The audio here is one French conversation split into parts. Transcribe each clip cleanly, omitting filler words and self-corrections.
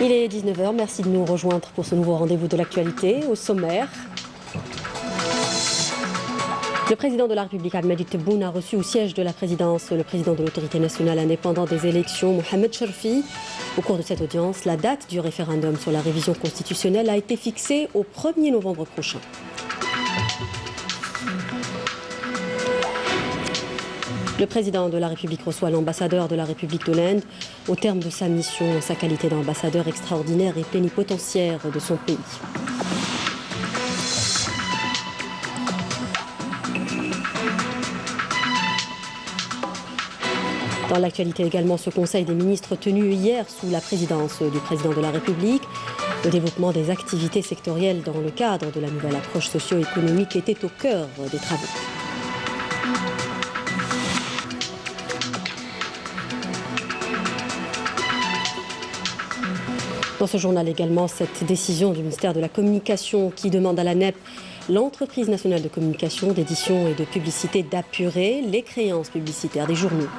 Il est 19 h, merci de nous rejoindre pour ce nouveau rendez-vous de l'actualité. Au sommaire, le président de la République, Abdelmadjid Tebboune, a reçu au siège de la présidence le président de l'autorité nationale indépendante des élections, Mohamed Cherfi. Au cours de cette audience, la date du référendum sur la révision constitutionnelle a été fixée au 1er novembre prochain. Le président de la République reçoit l'ambassadeur de la République de l'Inde au terme de sa mission en sa qualité d'ambassadeur extraordinaire et plénipotentiaire de son pays. Dans l'actualité également, ce Conseil des ministres tenu hier sous la présidence du président de la République, le développement des activités sectorielles dans le cadre de la nouvelle approche socio-économique était au cœur des travaux. Dans ce journal également, cette décision du ministère de la Communication qui demande à la NEP, l'entreprise nationale de communication, d'édition et de publicité, d'apurer les créances publicitaires des journaux.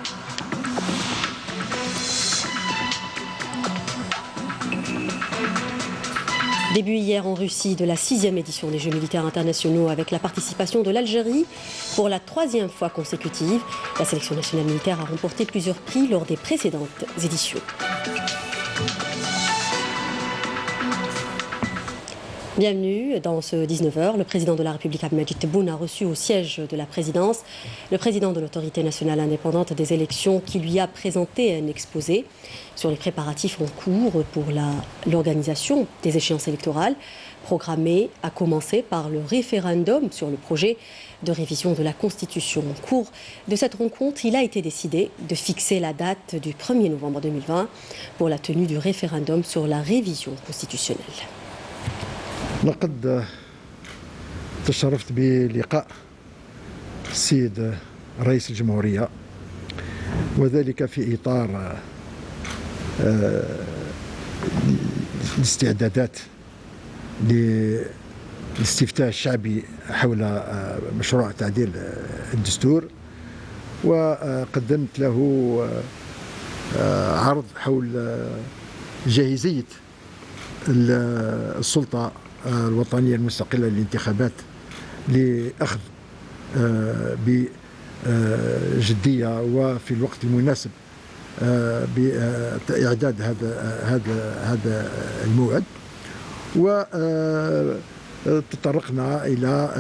Début hier en Russie de la 6e édition des Jeux militaires internationaux avec la participation de l'Algérie pour la 3e fois consécutive. La sélection nationale militaire a remporté plusieurs prix lors des précédentes éditions. Bienvenue dans ce 19 h. Le président de la République, Abdelmadjid Tebboune, a reçu au siège de la présidence le président de l'autorité nationale indépendante des élections qui lui a présenté un exposé sur les préparatifs en cours pour l'organisation des échéances électorales programmées, à commencer par le référendum sur le projet de révision de la Constitution. Au cours de cette rencontre, il a été décidé de fixer la date du 1er novembre 2020 pour la tenue du référendum sur la révision constitutionnelle. لقد تشرفت بلقاء السيد رئيس الجمهورية، وذلك في إطار الاستعدادات للاستفتاء الشعبي حول مشروع تعديل الدستور، وقدمت له عرض حول جاهزية السلطة الوطنية المستقلة للانتخابات لأخذ بجدية وفي الوقت المناسب بإعداد هذا الموعد، وتطرقنا إلى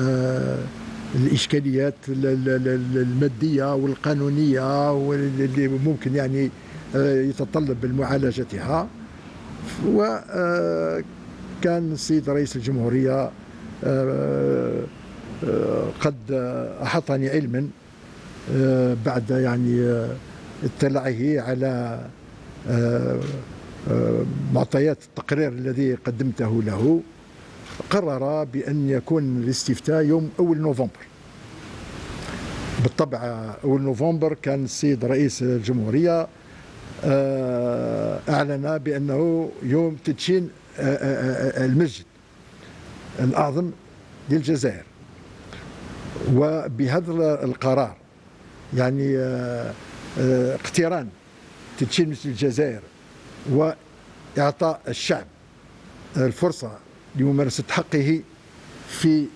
الإشكاليات المادية والقانونية واللي ممكن يعني يتطلب معالجتها. وكان السيد رئيس الجمهورية قد أحاطني علما بعد يعني اطلاعه على معطيات التقرير الذي قدمته له، قرر بأن يكون الاستفتاء يوم 1 نوفمبر. بالطبع 1 نوفمبر كان السيد رئيس الجمهورية أعلن بأنه يوم تدشين المسجد الأعظم للجزائر، وبهذا القرار يعني اقتران تدشين مسجد الجزائر وإعطاء الشعب الفرصة لممارسة حقه في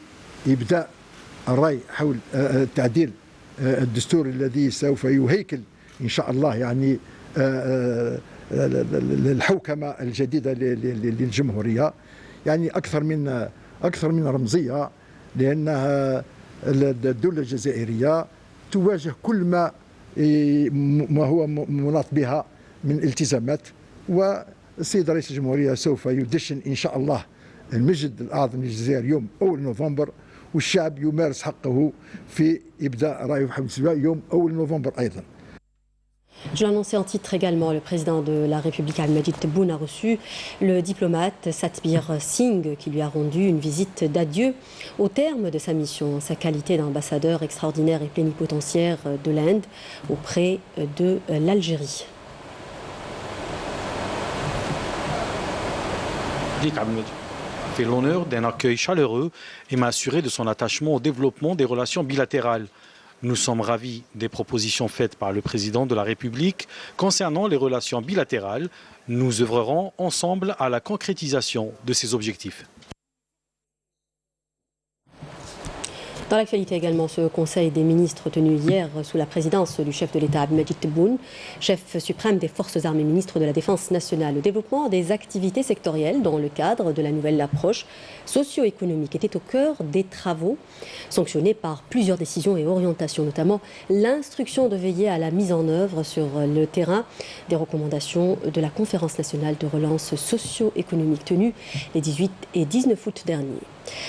إبداء الرأي حول تعديل الدستور الذي سوف يهيكل إن شاء الله يعني الحوكمة الجديدة للجمهورية، يعني أكثر من رمزية، لأنها الدولة الجزائرية تواجه كل ما هو مناط بها من التزامات، والسيد رئيس الجمهورية سوف يدشن إن شاء الله المسجد الأعظم للجزائر يوم 1 نوفمبر، والشعب يمارس حقه في إبداء رأيه حول الاستفتاء يوم 1 نوفمبر أيضا. Je l'annonçais en titre également, le président de la République, Abdelmadjid Tebboune, a reçu le diplomate Satbir Singh qui lui a rendu une visite d'adieu au terme de sa mission en sa qualité d'ambassadeur extraordinaire et plénipotentiaire de l'Inde auprès de l'Algérie. Fait l'honneur d'un accueil chaleureux et m'a assuré de son attachement au développement des relations bilatérales. Nous sommes ravis des propositions faites par le président de la République concernant les relations bilatérales. Nous œuvrerons ensemble à la concrétisation de ces objectifs. Dans l'actualité également, ce Conseil des ministres tenu hier sous la présidence du chef de l'État Abdelmajid Tebboune, chef suprême des forces armées, ministre de la Défense nationale. Le développement des activités sectorielles dans le cadre de la nouvelle approche socio-économique était au cœur des travaux, sanctionnés par plusieurs décisions et orientations, notamment l'instruction de veiller à la mise en œuvre sur le terrain des recommandations de la Conférence nationale de relance socio-économique tenue les 18 et 19 août dernier.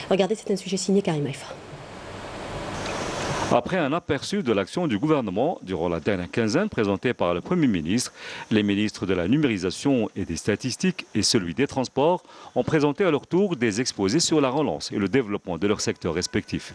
Regardez, c'est un sujet signé Karim Haïfa. Après un aperçu de l'action du gouvernement durant la dernière quinzaine présentée par le Premier ministre, les ministres de la numérisation et des statistiques et celui des transports ont présenté à leur tour des exposés sur la relance et le développement de leurs secteurs respectifs.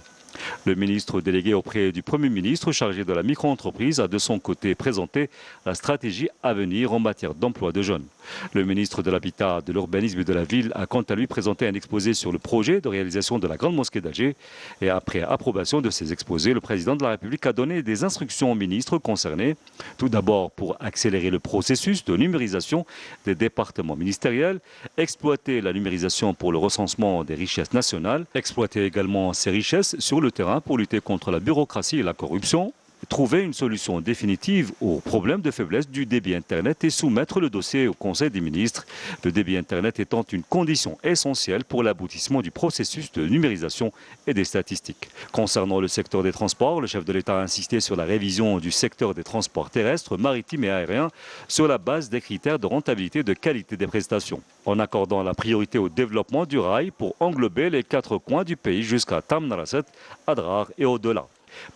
Le ministre délégué auprès du Premier ministre chargé de la micro-entreprise a de son côté présenté la stratégie à venir en matière d'emploi de jeunes. Le ministre de l'Habitat, de l'Urbanisme et de la Ville a quant à lui présenté un exposé sur le projet de réalisation de la Grande Mosquée d'Alger. Et après approbation de ces exposés, le président de la République a donné des instructions aux ministres concernés. Tout d'abord pour accélérer le processus de numérisation des départements ministériels, exploiter la numérisation pour le recensement des richesses nationales, exploiter également ces richesses sur le terrain pour lutter contre la bureaucratie et la corruption, trouver une solution définitive au problème de faiblesse du débit Internet et soumettre le dossier au Conseil des ministres, le débit Internet étant une condition essentielle pour l'aboutissement du processus de numérisation et des statistiques. Concernant le secteur des transports, le chef de l'État a insisté sur la révision du secteur des transports terrestres, maritimes et aériens sur la base des critères de rentabilité et de qualité des prestations, en accordant la priorité au développement du rail pour englober les 4 coins du pays jusqu'à Tamnaraset, Adrar et au-delà.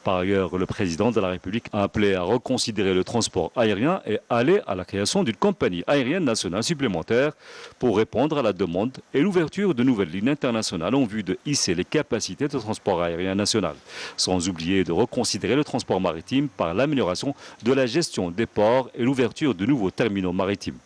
Par ailleurs, le président de la République a appelé à reconsidérer le transport aérien et aller à la création d'une compagnie aérienne nationale supplémentaire pour répondre à la demande et l'ouverture de nouvelles lignes internationales en vue de hisser les capacités de transport aérien national. Sans oublier de reconsidérer le transport maritime par l'amélioration de la gestion des ports et l'ouverture de nouveaux terminaux maritimes.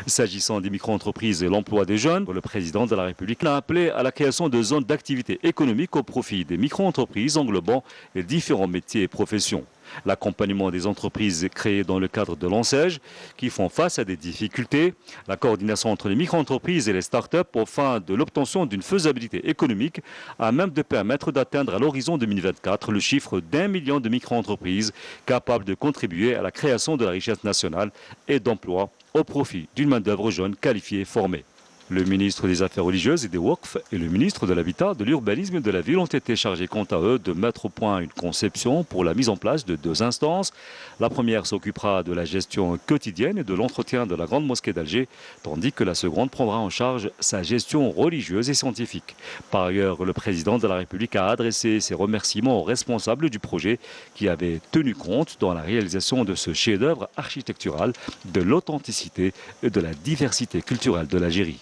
S'agissant des micro-entreprises et l'emploi des jeunes, le président de la République a appelé à la création de zones d'activité économique au profit des micro-entreprises englobant les différents métiers et professions. L'accompagnement des entreprises créées dans le cadre de l'ANSEJ qui font face à des difficultés, la coordination entre les micro-entreprises et les start-up au fin de l'obtention d'une faisabilité économique à même de permettre d'atteindre à l'horizon 2024 le chiffre d'1 million de micro-entreprises capables de contribuer à la création de la richesse nationale et d'emplois au profit d'une main-d'œuvre jeune qualifiée et formée. Le ministre des Affaires religieuses et des Waqf et le ministre de l'Habitat, de l'Urbanisme et de la Ville ont été chargés quant à eux de mettre au point une conception pour la mise en place de 2 instances. La première s'occupera de la gestion quotidienne et de l'entretien de la Grande Mosquée d'Alger, tandis que la seconde prendra en charge sa gestion religieuse et scientifique. Par ailleurs, le président de la République a adressé ses remerciements aux responsables du projet qui avaient tenu compte dans la réalisation de ce chef-d'œuvre architectural de l'authenticité et de la diversité culturelle de l'Algérie.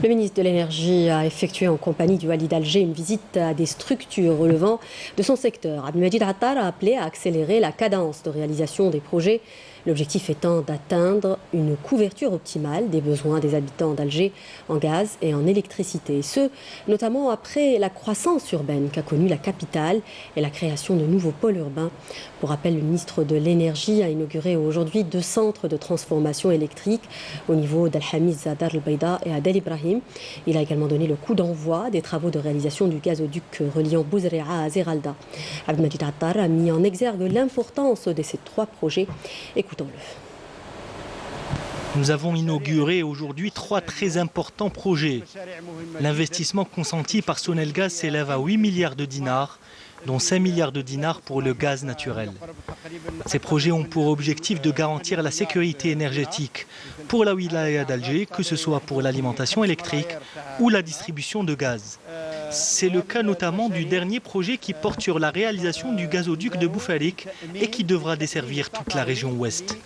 Le ministre de l'Énergie a effectué en compagnie du Wali d'Alger une visite à des structures relevant de son secteur. Abdelmajid Attar a appelé à accélérer la cadence de réalisation des projets, l'objectif étant d'atteindre une couverture optimale des besoins des habitants d'Alger en gaz et en électricité. Et ce, notamment après la croissance urbaine qu'a connue la capitale et la création de nouveaux pôles urbains. Pour rappel, le ministre de l'Énergie a inauguré aujourd'hui 2 centres de transformation électrique au niveau d'Al-Hamiz, à Dar el-Baïda et à Del Ibrahim. Il a également donné le coup d'envoi des travaux de réalisation du gazoduc reliant Bouzrea à Zeralda. Abdelmajid Attar a mis en exergue l'importance de ces 3 projets. Écoutons-le. Nous avons inauguré aujourd'hui 3 très importants projets. L'investissement consenti par Sonelgaz s'élève à 8 milliards de dinars, dont 5 milliards de dinars pour le gaz naturel. Ces projets ont pour objectif de garantir la sécurité énergétique pour la wilaya d'Alger, que ce soit pour l'alimentation électrique ou la distribution de gaz. C'est le cas notamment du dernier projet qui porte sur la réalisation du gazoduc de Boufalik et qui devra desservir toute la région ouest.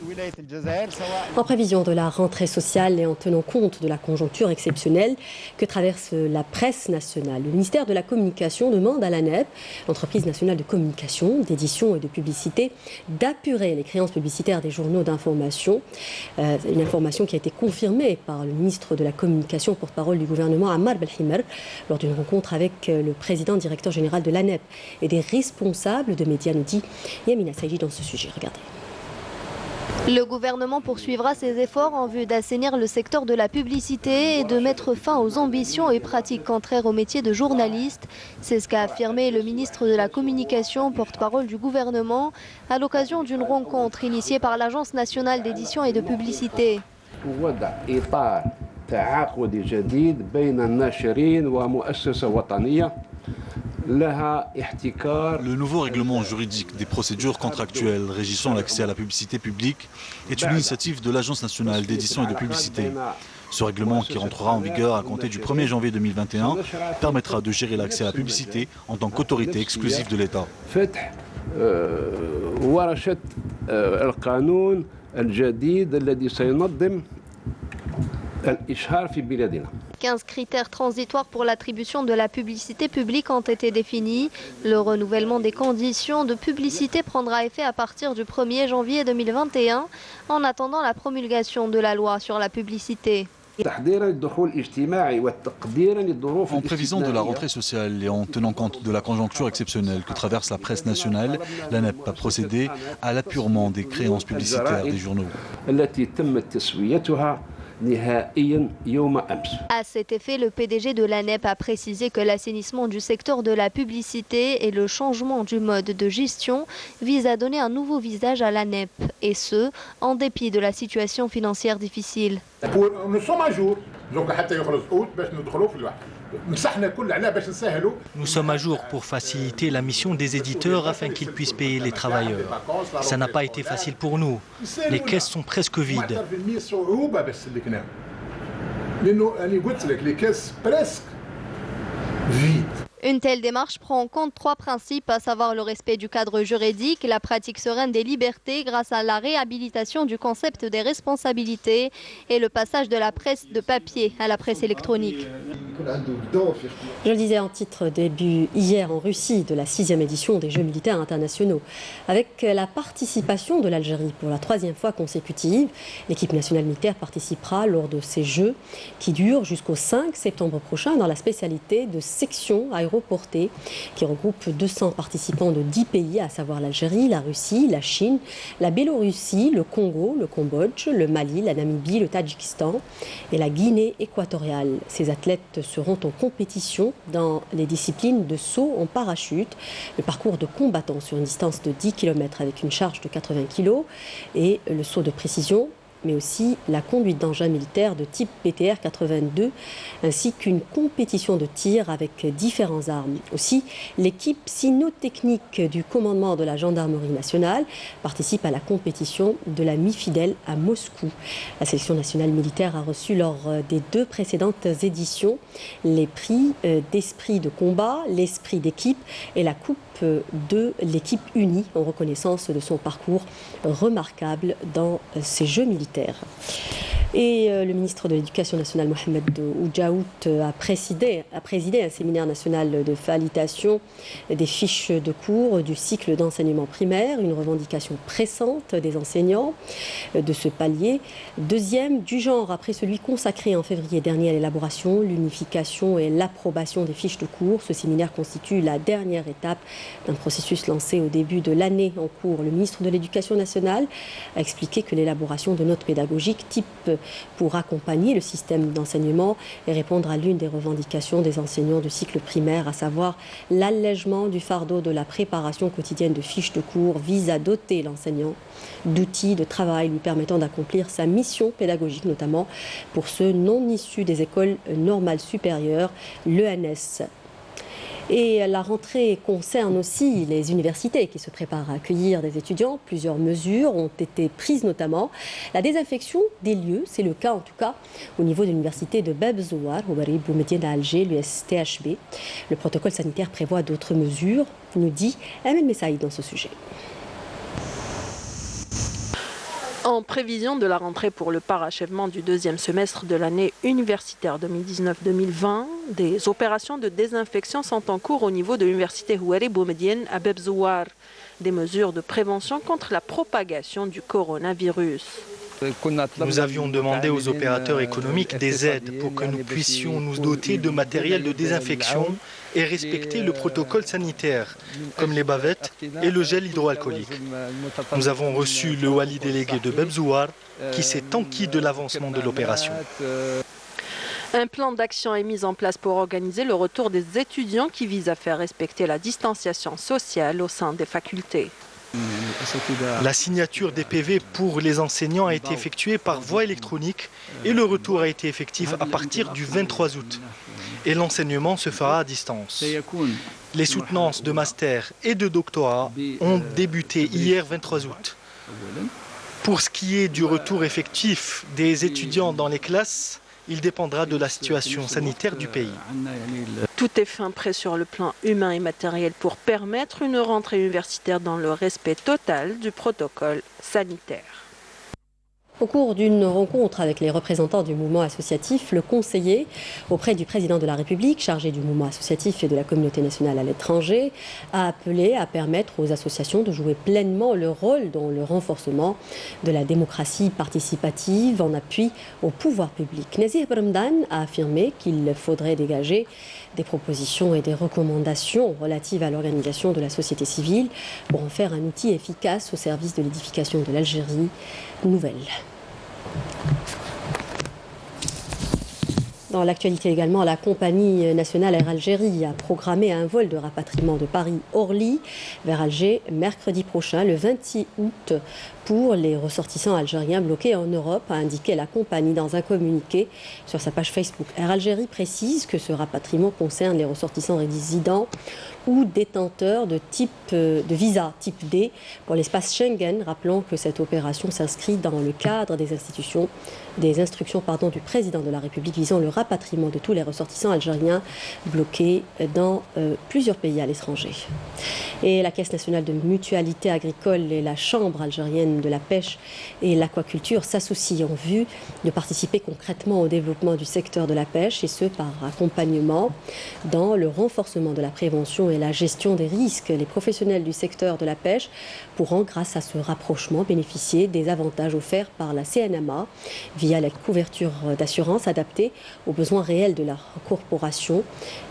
En prévision de la rentrée sociale et en tenant compte de la conjoncture exceptionnelle que traverse la presse nationale, le ministère de la Communication demande à l'ANEP, l'entreprise nationale de communication, d'édition et de publicité, d'apurer les créances publicitaires des journaux d'information. Une information qui a été confirmée par le ministre de la Communication, porte-parole du gouvernement, Ammar Belhimer, lors d'une rencontre rencontre avec le président directeur général de l'ANEP et des responsables de médias, nous dit Yamina Saïdi dans ce sujet. Regardez. Le gouvernement poursuivra ses efforts en vue d'assainir le secteur de la publicité et de mettre fin aux ambitions et pratiques contraires au métier de journaliste. C'est ce qu'a affirmé le ministre de la Communication, porte-parole du gouvernement, à l'occasion d'une rencontre initiée par l'Agence nationale d'édition et de publicité. Le nouveau règlement juridique des procédures contractuelles régissant l'accès à la publicité publique est une initiative de l'Agence nationale d'édition et de publicité. Ce règlement, qui rentrera en vigueur à compter du 1er janvier 2021, permettra de gérer l'accès à la publicité en tant qu'autorité exclusive de l'État. 15 critères transitoires pour l'attribution de la publicité publique ont été définis. Le renouvellement des conditions de publicité prendra effet à partir du 1er janvier 2021, en attendant la promulgation de la loi sur la publicité. En prévision de la rentrée sociale et en tenant compte de la conjoncture exceptionnelle que traverse la presse nationale, l'ANEP a procédé à l'appurement des créances publicitaires des journaux. À cet effet, le PDG de l'ANEP a précisé que l'assainissement du secteur de la publicité et le changement du mode de gestion visent à donner un nouveau visage à l'ANEP, et ce, en dépit de la situation financière difficile. Nous sommes à jour pour faciliter la mission des éditeurs afin qu'ils puissent payer les travailleurs. Ça n'a pas été facile pour nous. Les caisses sont presque vides. Une telle démarche prend en compte 3 principes, à savoir le respect du cadre juridique, la pratique sereine des libertés grâce à la réhabilitation du concept des responsabilités et le passage de la presse de papier à la presse électronique. Je le disais en titre, début hier en Russie de la 6e édition des Jeux militaires internationaux. Avec la participation de l'Algérie pour la 3e fois consécutive, l'équipe nationale militaire participera lors de ces Jeux qui durent jusqu'au 5 septembre prochain dans la spécialité de section aéroportée qui regroupe 200 participants de 10 pays, à savoir l'Algérie, la Russie, la Chine, la Biélorussie, le Congo, le Cambodge, le Mali, la Namibie, le Tadjikistan et la Guinée équatoriale. Ces athlètes seront en compétition dans les disciplines de saut en parachute, le parcours de combattant sur une distance de 10 km avec une charge de 80 kg et le saut de précision, mais aussi la conduite d'engins militaires de type BTR 82, ainsi qu'une compétition de tir avec différentes armes. Aussi, l'équipe cynotechnique du commandement de la gendarmerie nationale participe à la compétition de la mi-fidèle à Moscou. La sélection nationale militaire a reçu lors des 2 précédentes éditions les prix d'esprit de combat, l'esprit d'équipe et la coupe de l'équipe unie en reconnaissance de son parcours remarquable dans ces Jeux militaires. Et le ministre de l'Éducation nationale, Mohamed Oudjaout, a présidé un séminaire national de validation des fiches de cours du cycle d'enseignement primaire, une revendication pressante des enseignants de ce palier. 2e du genre après celui consacré en février dernier à l'élaboration, l'unification et l'approbation des fiches de cours. Ce séminaire constitue la dernière étape d'un processus lancé au début de l'année en cours. Le ministre de l'Éducation nationale a expliqué que l'élaboration de notes pédagogiques type pour accompagner le système d'enseignement et répondre à l'une des revendications des enseignants du cycle primaire, à savoir l'allègement du fardeau de la préparation quotidienne de fiches de cours, vise à doter l'enseignant d'outils de travail lui permettant d'accomplir sa mission pédagogique, notamment pour ceux non issus des écoles normales supérieures, l'ENS. Et la rentrée concerne aussi les universités qui se préparent à accueillir des étudiants. Plusieurs mesures ont été prises, notamment la désinfection des lieux. C'est le cas en tout cas au niveau de l'université de Bab Zouar, au Ouari Boumediene à Alger, l'USTHB. Le protocole sanitaire prévoit d'autres mesures, nous dit Amen Messaïd dans ce sujet. En prévision de la rentrée pour le parachèvement du 2e semestre de l'année universitaire 2019-2020, des opérations de désinfection sont en cours au niveau de l'université Ouari Boumediene à Bab Zouar. Des mesures de prévention contre la propagation du coronavirus. Nous avions demandé aux opérateurs économiques des aides pour que nous puissions nous doter de matériel de désinfection et respecter le protocole sanitaire, comme les bavettes et le gel hydroalcoolique. Nous avons reçu le wali délégué de Bebzouar qui s'est enquis de l'avancement de l'opération. Un plan d'action est mis en place pour organiser le retour des étudiants qui vise à faire respecter la distanciation sociale au sein des facultés. La signature des PV pour les enseignants a été effectuée par voie électronique et le retour a été effectif à partir du 23 août. Et l'enseignement se fera à distance. Les soutenances de master et de doctorat ont débuté hier 23 août. Pour ce qui est du retour effectif des étudiants dans les classes, il dépendra de la situation sanitaire du pays. Tout est fin prêt sur le plan humain et matériel pour permettre une rentrée universitaire dans le respect total du protocole sanitaire. Au cours d'une rencontre avec les représentants du mouvement associatif, le conseiller auprès du président de la République, chargé du mouvement associatif et de la communauté nationale à l'étranger, a appelé à permettre aux associations de jouer pleinement leur rôle dans le renforcement de la démocratie participative en appui au pouvoir public. Nazir Bremdan a affirmé qu'il faudrait dégager des propositions et des recommandations relatives à l'organisation de la société civile pour en faire un outil efficace au service de l'édification de l'Algérie nouvelle. Dans l'actualité également, la compagnie nationale Air Algérie a programmé un vol de rapatriement de Paris-Orly vers Alger mercredi prochain, le 26 août, pour les ressortissants algériens bloqués en Europe, a indiqué la compagnie dans un communiqué sur sa page Facebook. Air Algérie précise que ce rapatriement concerne les ressortissants résidents ou détenteurs de visa type D pour l'espace Schengen, rappelant que cette opération s'inscrit dans le cadre des instructions du président de la République visant le rapatriement de tous les ressortissants algériens bloqués dans plusieurs pays à l'étranger. Et la Caisse nationale de mutualité agricole et la Chambre algérienne de la pêche et l'aquaculture s'associent en vue de participer concrètement au développement du secteur de la pêche, et ce par accompagnement dans le renforcement de la prévention et la gestion des risques. Les professionnels du secteur de la pêche pourront, grâce à ce rapprochement, bénéficier des avantages offerts par la CNMA via la couverture d'assurance adaptée aux besoins réels de la corporation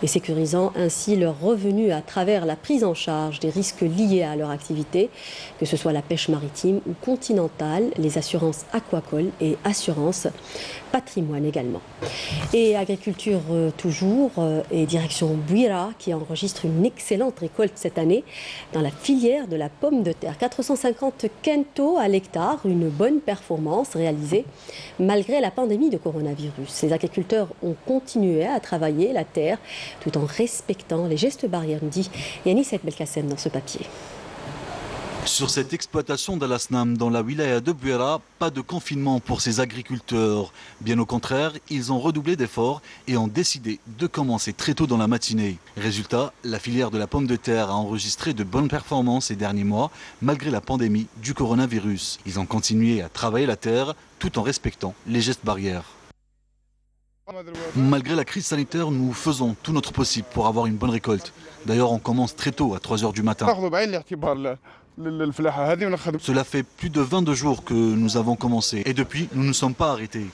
et sécurisant ainsi leurs revenus à travers la prise en charge des risques liés à leur activité, que ce soit la pêche maritime ou continentale, les assurances aquacoles et assurances patrimoine également. Et agriculture toujours, et direction Bouira qui enregistre une excellente récolte cette année dans la filière de la pomme de terre. 450 quintaux à l'hectare, une bonne performance réalisée malgré la pandémie de coronavirus. Les agriculteurs ont continué à travailler la terre tout en respectant les gestes barrières, nous dit Yanis Belkacem dans ce papier. Sur cette exploitation d'Al-Asnam dans la wilaya de Bouira, pas de confinement pour ces agriculteurs. Bien au contraire, ils ont redoublé d'efforts et ont décidé de commencer très tôt dans la matinée. Résultat, la filière de la pomme de terre a enregistré de bonnes performances ces derniers mois, malgré la pandémie du coronavirus. Ils ont continué à travailler la terre tout en respectant les gestes barrières. Malgré la crise sanitaire, nous faisons tout notre possible pour avoir une bonne récolte. D'ailleurs, on commence très tôt, à 3 h du matin. Cela fait plus de 22 jours que nous avons commencé et depuis, nous ne sommes pas arrêtés.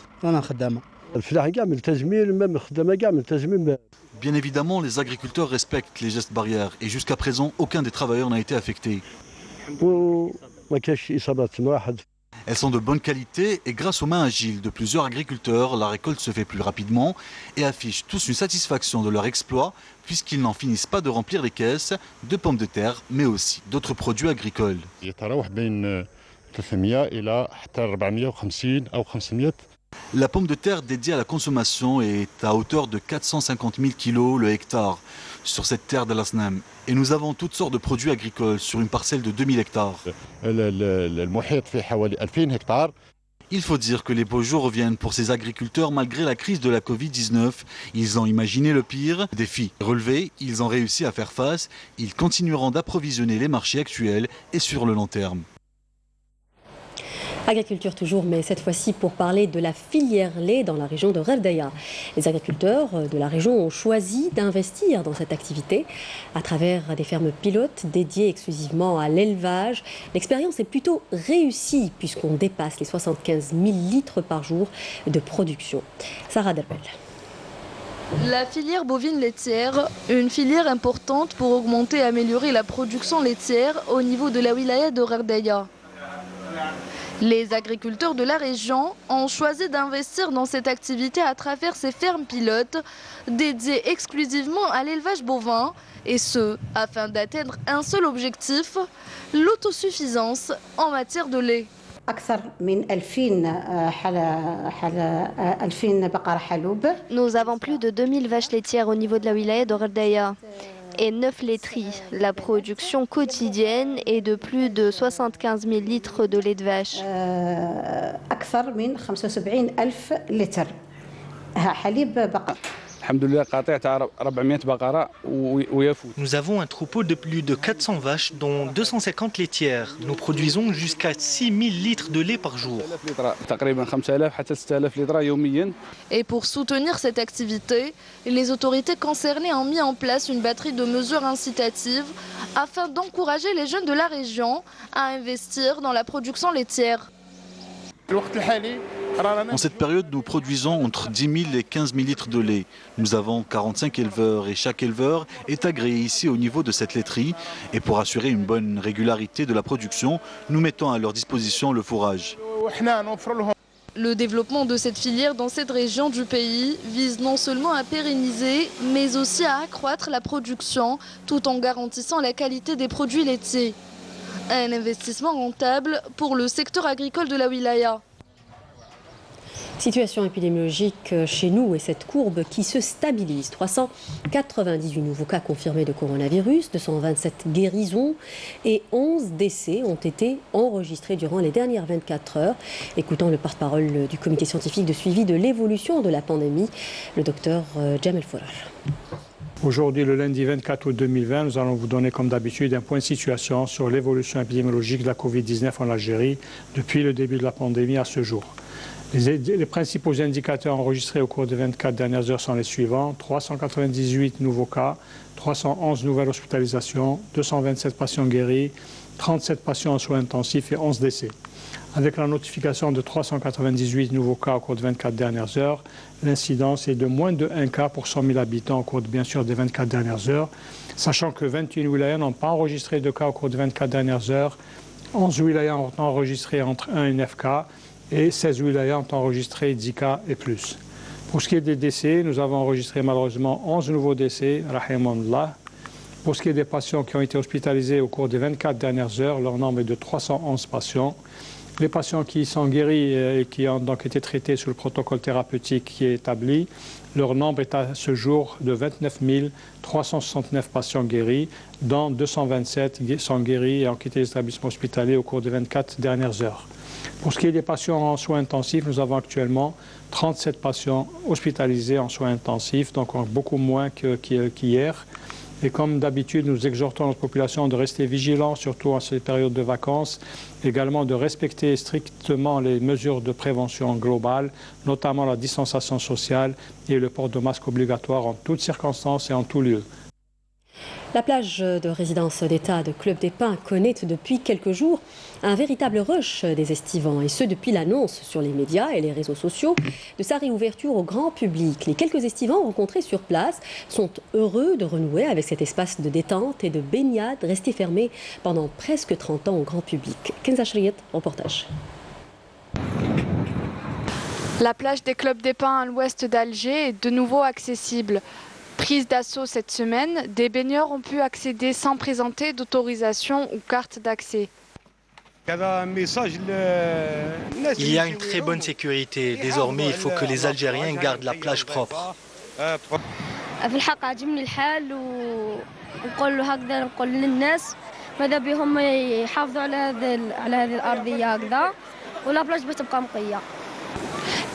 Bien évidemment, les agriculteurs respectent les gestes barrières et jusqu'à présent, aucun des travailleurs n'a été affecté. Elles sont de bonne qualité et grâce aux mains agiles de plusieurs agriculteurs, la récolte se fait plus rapidement et affichent tous une satisfaction de leur exploit puisqu'ils n'en finissent pas de remplir les caisses de pommes de terre mais aussi d'autres produits agricoles. La pomme de terre dédiée à la consommation est à hauteur de 450 000 kg le hectare sur cette terre d'Al-Asnam. Et nous avons toutes sortes de produits agricoles sur une parcelle de 2000 hectares. Il faut dire que les beaux jours reviennent pour ces agriculteurs malgré la crise de la Covid-19. Ils ont imaginé le pire, défi relevé, ils ont réussi à faire face. Ils continueront d'approvisionner les marchés actuels et sur le long terme. Agriculture toujours, mais cette fois-ci pour parler de la filière lait dans la région de Gherdaya. Les agriculteurs de la région ont choisi d'investir dans cette activité à travers des fermes pilotes dédiées exclusivement à l'élevage. L'expérience est plutôt réussie puisqu'on dépasse les 75 000 litres par jour de production. Sarah Derbel. La filière bovine laitière, une filière importante pour augmenter et améliorer la production laitière au niveau de la wilaya de Gherdaya. Les agriculteurs de la région ont choisi d'investir dans cette activité à travers ces fermes pilotes dédiées exclusivement à l'élevage bovin, et ce, afin d'atteindre un seul objectif, l'autosuffisance en matière de lait. Nous avons plus de 2000 vaches laitières au niveau de la wilaya de Gherdaya et 9 laiteries. La production quotidienne est de plus de 75 000 litres de lait de vache. Nous avons un troupeau de plus de 400 vaches, dont 250 laitières. Nous produisons jusqu'à 6000 litres de lait par jour. Et pour soutenir cette activité, les autorités concernées ont mis en place une batterie de mesures incitatives afin d'encourager les jeunes de la région à investir dans la production laitière. En cette période, nous produisons entre 10 000 et 15 000 litres de lait. Nous avons 45 éleveurs et chaque éleveur est agréé ici au niveau de cette laiterie. Et pour assurer une bonne régularité de la production, nous mettons à leur disposition le fourrage. Le développement de cette filière dans cette région du pays vise non seulement à pérenniser, mais aussi à accroître la production tout en garantissant la qualité des produits laitiers. Un investissement rentable pour le secteur agricole de la wilaya. Situation épidémiologique chez nous et cette courbe qui se stabilise. 398 nouveaux cas confirmés de coronavirus, 227 guérisons et 11 décès ont été enregistrés durant les dernières 24 heures. Écoutons le porte-parole du comité scientifique de suivi de l'évolution de la pandémie, le docteur Jamel Fourar. Aujourd'hui, le lundi 24 août 2020, nous allons vous donner comme d'habitude un point de situation sur l'évolution épidémiologique de la Covid-19 en Algérie depuis le début de la pandémie à ce jour. Les principaux indicateurs enregistrés au cours des 24 dernières heures sont les suivants. 398 nouveaux cas, 311 nouvelles hospitalisations, 227 patients guéris, 37 patients en soins intensifs et 11 décès. Avec la notification de 398 nouveaux cas au cours des 24 dernières heures, l'incidence est de moins de 1 cas pour 100 000 habitants au cours, bien sûr, des 24 dernières heures, sachant que 21 wilayas n'ont pas enregistré de cas au cours des 24 dernières heures, 11 wilayas ont enregistré entre 1 et 9 cas, et 16 wilayas ont enregistré 10 cas et plus. Pour ce qui est des décès, nous avons enregistré malheureusement 11 nouveaux décès, rahimahullah. Pour ce qui est des patients qui ont été hospitalisés au cours des 24 dernières heures, leur nombre est de 311 patients. Les patients qui sont guéris et qui ont donc été traités sous le protocole thérapeutique qui est établi, leur nombre est à ce jour de 29 369 patients guéris, dont 227 sont guéris et ont quitté les établissements hospitaliers au cours des 24 dernières heures. Pour ce qui est des patients en soins intensifs, nous avons actuellement 37 patients hospitalisés en soins intensifs, donc beaucoup moins qu'hier. Et comme d'habitude, nous exhortons notre population de rester vigilants, surtout en ces périodes de vacances, également de respecter strictement les mesures de prévention globale, notamment la distanciation sociale et le port de masque obligatoire en toutes circonstances et en tout lieu. La plage de résidence d'État de Club des Pins connaît depuis quelques jours un véritable rush des estivants, et ce depuis l'annonce sur les médias et les réseaux sociaux de sa réouverture au grand public. Les quelques estivants rencontrés sur place sont heureux de renouer avec cet espace de détente et de baignade resté fermé pendant presque 30 ans au grand public. Kenza Shriyet, reportage. La plage des Clubs des Pins à l'ouest d'Alger est de nouveau accessible. Prise d'assaut cette semaine, des baigneurs ont pu accéder sans présenter d'autorisation ou carte d'accès. Il y a une très bonne sécurité. Désormais, il faut que les Algériens gardent la plage propre.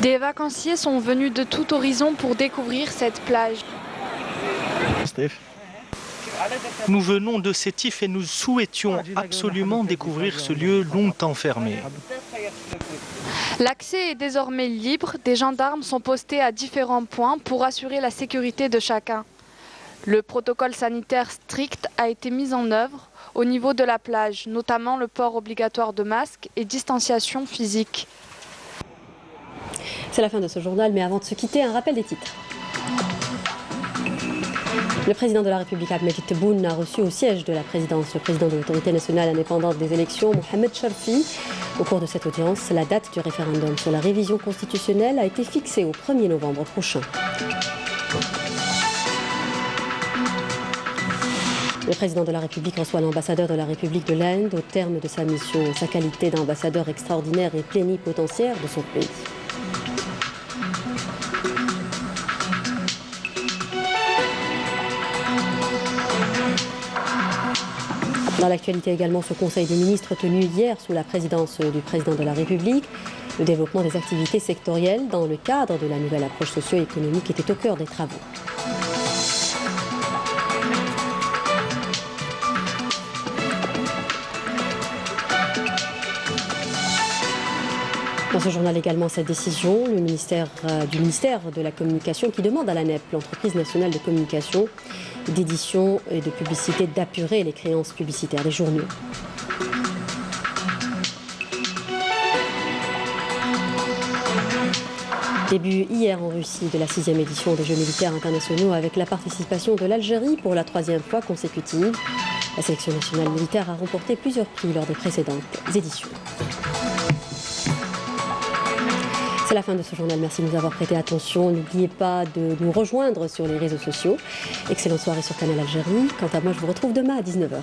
Des vacanciers sont venus de tout horizon pour découvrir cette plage. Nous venons de Sétif et nous souhaitions absolument découvrir ce lieu longtemps fermé. L'accès est désormais libre. Des gendarmes sont postés à différents points pour assurer la sécurité de chacun. Le protocole sanitaire strict a été mis en œuvre au niveau de la plage, notamment le port obligatoire de masques et distanciation physique. C'est la fin de ce journal, mais avant de se quitter, un rappel des titres. Le président de la République, Abdelmajid Tebboune, a reçu au siège de la présidence le président de l'autorité nationale indépendante des élections, Mohamed Sharfi. Au cours de cette audience, la date du référendum sur la révision constitutionnelle a été fixée au 1er novembre prochain. Le président de la République reçoit l'ambassadeur de la République de l'Inde au terme de sa mission en sa qualité d'ambassadeur extraordinaire et plénipotentiaire de son pays. Dans l'actualité également, ce Conseil des ministres tenu hier sous la présidence du président de la République, le développement des activités sectorielles dans le cadre de la nouvelle approche socio-économique était au cœur des travaux. Dans ce journal également, cette décision du ministère de la Communication qui demande à l'ANEP, l'entreprise nationale de communication, d'édition et de publicité, d'apurer les créances publicitaires des journaux. Début hier en Russie de la 6e édition des Jeux militaires internationaux avec la participation de l'Algérie pour la 3e fois consécutive. La sélection nationale militaire a remporté plusieurs prix lors des précédentes éditions. C'est la fin de ce journal. Merci de nous avoir prêté attention. N'oubliez pas de nous rejoindre sur les réseaux sociaux. Excellente soirée sur Canal Algérie. Quant à moi, je vous retrouve demain à 19h.